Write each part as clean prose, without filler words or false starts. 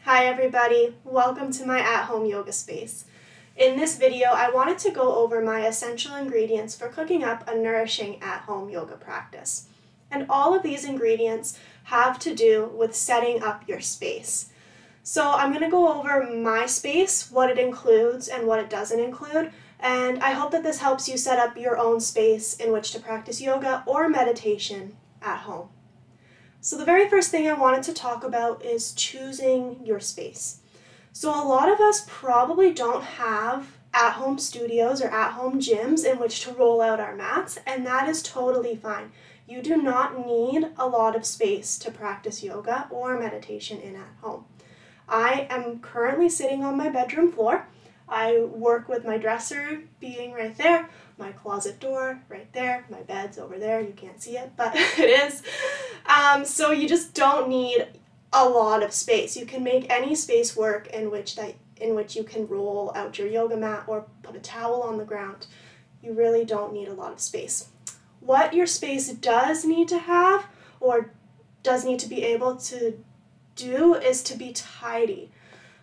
Hi everybody, welcome to my at-home yoga space. In this video, I wanted to go over my essential ingredients for cooking up a nourishing at-home yoga practice. And all of these ingredients have to do with setting up your space. So I'm going to go over my space, what it includes and what it doesn't include, and I hope that this helps you set up your own space in which to practice yoga or meditation at home. So the very first thing I wanted to talk about is choosing your space. So a lot of us probably don't have at-home studios or at-home gyms in which to roll out our mats, and that is totally fine. You do not need a lot of space to practice yoga or meditation in at home. I am currently sitting on my bedroom floor. I work with my dresser being right there, my closet door right there, my bed's over there, you can't see it, but it is. So you just don't need a lot of space. You can make any space work in which you can roll out your yoga mat or put a towel on the ground. You really don't need a lot of space. What your space does need to have or does need to be able to do is to be tidy.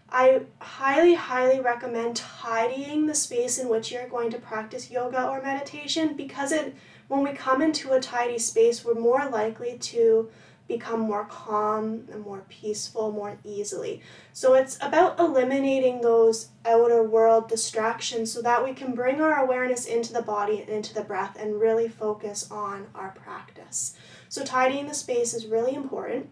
I highly recommend tidying the space in which you're going to practice yoga or meditation because when we come into a tidy space, we're more likely to become more calm and more peaceful more easily. So it's about eliminating those outer world distractions so that we can bring our awareness into the body and into the breath and really focus on our practice. So tidying the space is really important.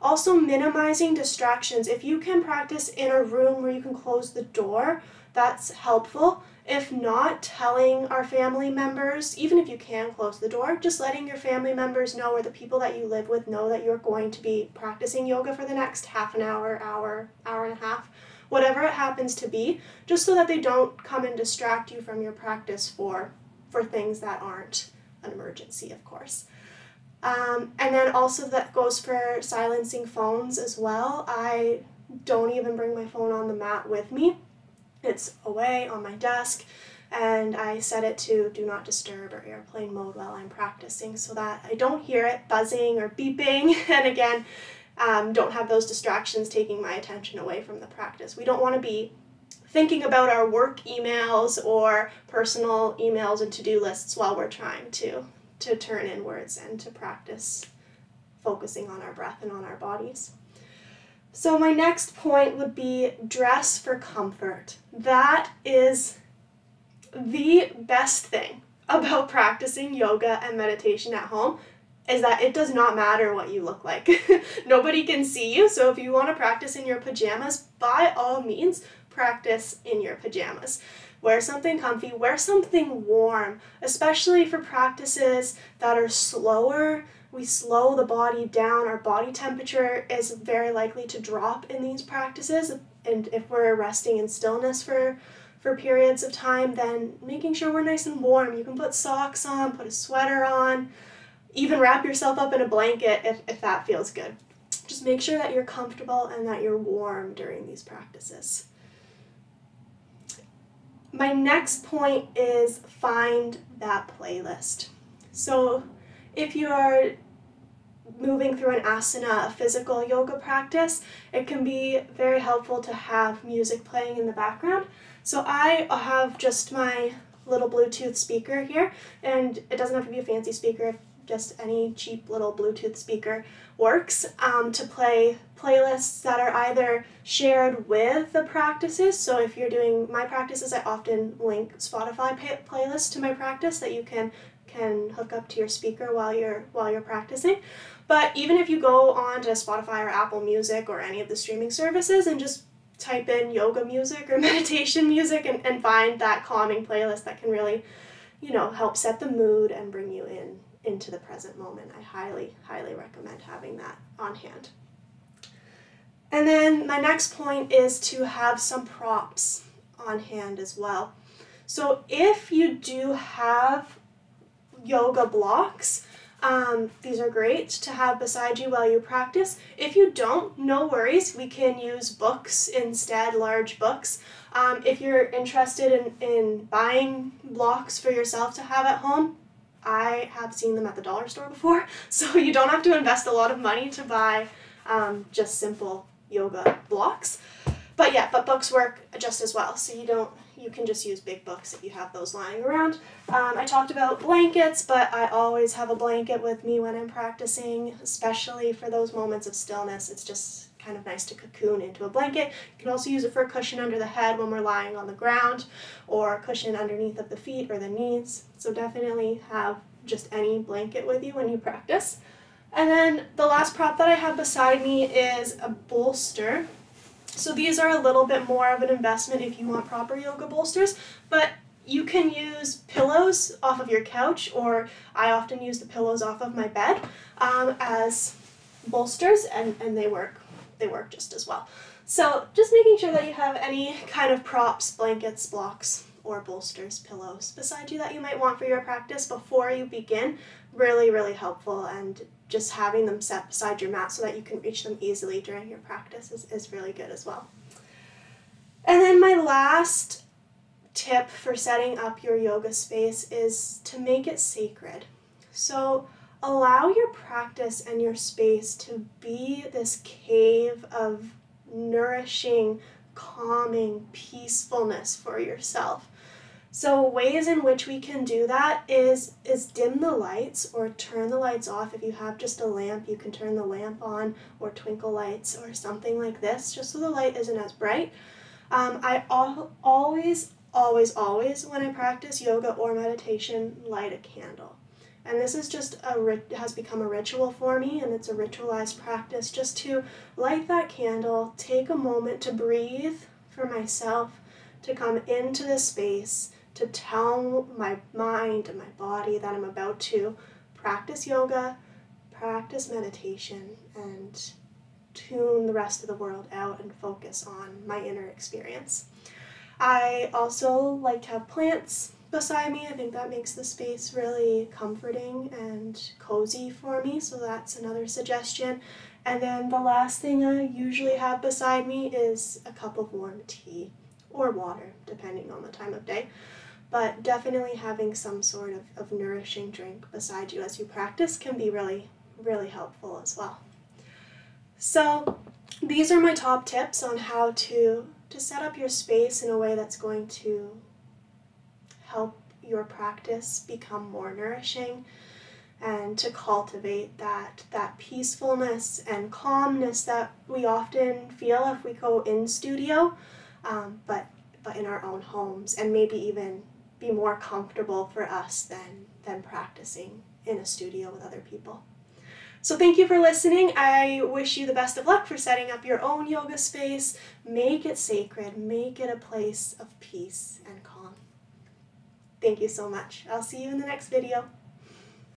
Also, minimizing distractions. If you can practice in a room where you can close the door, that's helpful. If not, telling our family members, even if you can close the door, just letting your family members know or the people that you live with know that you're going to be practicing yoga for the next half an hour, hour and a half, whatever it happens to be, just so that they don't come and distract you from your practice for things that aren't an emergency, of course. And then also that goes for silencing phones as well. I don't even bring my phone on the mat with me. It's away on my desk, and I set it to do not disturb or airplane mode while I'm practicing so that I don't hear it buzzing or beeping, and again, don't have those distractions taking my attention away from the practice. We don't want to be thinking about our work emails or personal emails and to-do lists while we're trying to turn inwards and to practice focusing on our breath and on our bodies. So my next point would be dress for comfort. That is the best thing about practicing yoga and meditation at home is that it does not matter what you look like. Nobody can see you, so if you want to practice in your pajamas, by all means, practice in your pajamas. Wear something comfy, wear something warm, especially for practices that are slower. We slow the body down. Our body temperature is very likely to drop in these practices, and if we're resting in stillness for periods of time, then making sure we're nice and warm. You can put socks on, put a sweater on, even wrap yourself up in a blanket if that feels good. Just make sure that you're comfortable and that you're warm during these practices. My next point is find that playlist. So if you are moving through an asana, a physical yoga practice, it can be very helpful to have music playing in the background. So I have just my little Bluetooth speaker here, and it doesn't have to be a fancy speaker, just any cheap little Bluetooth speaker works, to play playlists that are either shared with the practices. So if you're doing my practices, I often link Spotify playlists to my practice that you can hook up to your speaker while you're practicing. But even if you go on to Spotify or Apple Music or any of the streaming services and just type in yoga music or meditation music and find that calming playlist that can really, help set the mood and bring you into the present moment. I highly recommend having that on hand. And then my next point is to have some props on hand as well. So if you do have yoga blocks, these are great to have beside you while you practice. If you don't, no worries. We can use books instead, large books. If you're interested in buying blocks for yourself to have at home, I have seen them at the dollar store before, so you don't have to invest a lot of money to buy just simple yoga blocks. But yeah, but books work just as well. So you can just use big books if you have those lying around. I talked about blankets, but I always have a blanket with me when I'm practicing, especially for those moments of stillness. It's just kind of nice to cocoon into a blanket. You can also use it for a cushion under the head when we're lying on the ground, or a cushion underneath of the feet or the knees. So definitely have just any blanket with you when you practice. And then the last prop that I have beside me is a bolster. So these are a little bit more of an investment if you want proper yoga bolsters, but you can use pillows off of your couch, or I often use the pillows off of my bed as bolsters, and they work just as well. So just making sure that you have any kind of props, blankets, blocks, or bolsters, pillows beside you that you might want for your practice before you begin, really, really helpful, and just having them set beside your mat so that you can reach them easily during your practice is really good as well. And then my last tip for setting up your yoga space is to make it sacred. So allow your practice and your space to be this cave of nourishing, calming peacefulness for yourself. So ways in which we can do that is dim the lights or turn the lights off. If you have just a lamp, you can turn the lamp on, or twinkle lights or something like this, just so the light isn't as bright. I always when I practice yoga or meditation, light a candle. And this is just has become a ritual for me, and it's a ritualized practice just to light that candle, take a moment to breathe for myself, to come into this space, to tell my mind and my body that I'm about to practice yoga, practice meditation, and tune the rest of the world out and focus on my inner experience. I also like to have plants beside me. I think that makes the space really comforting and cozy for me, so that's another suggestion. And then the last thing I usually have beside me is a cup of warm tea or water, depending on the time of day. But definitely having some sort of nourishing drink beside you as you practice can be really, really helpful as well. So these are my top tips on how to set up your space in a way that's going to help your practice become more nourishing, and to cultivate that peacefulness and calmness that we often feel if we go in studio, but in our own homes, and maybe even be more comfortable for us than practicing in a studio with other people. So thank you for listening. I wish you the best of luck for setting up your own yoga space. Make it sacred. Make it a place of peace and calm. Thank you so much. I'll see you in the next video.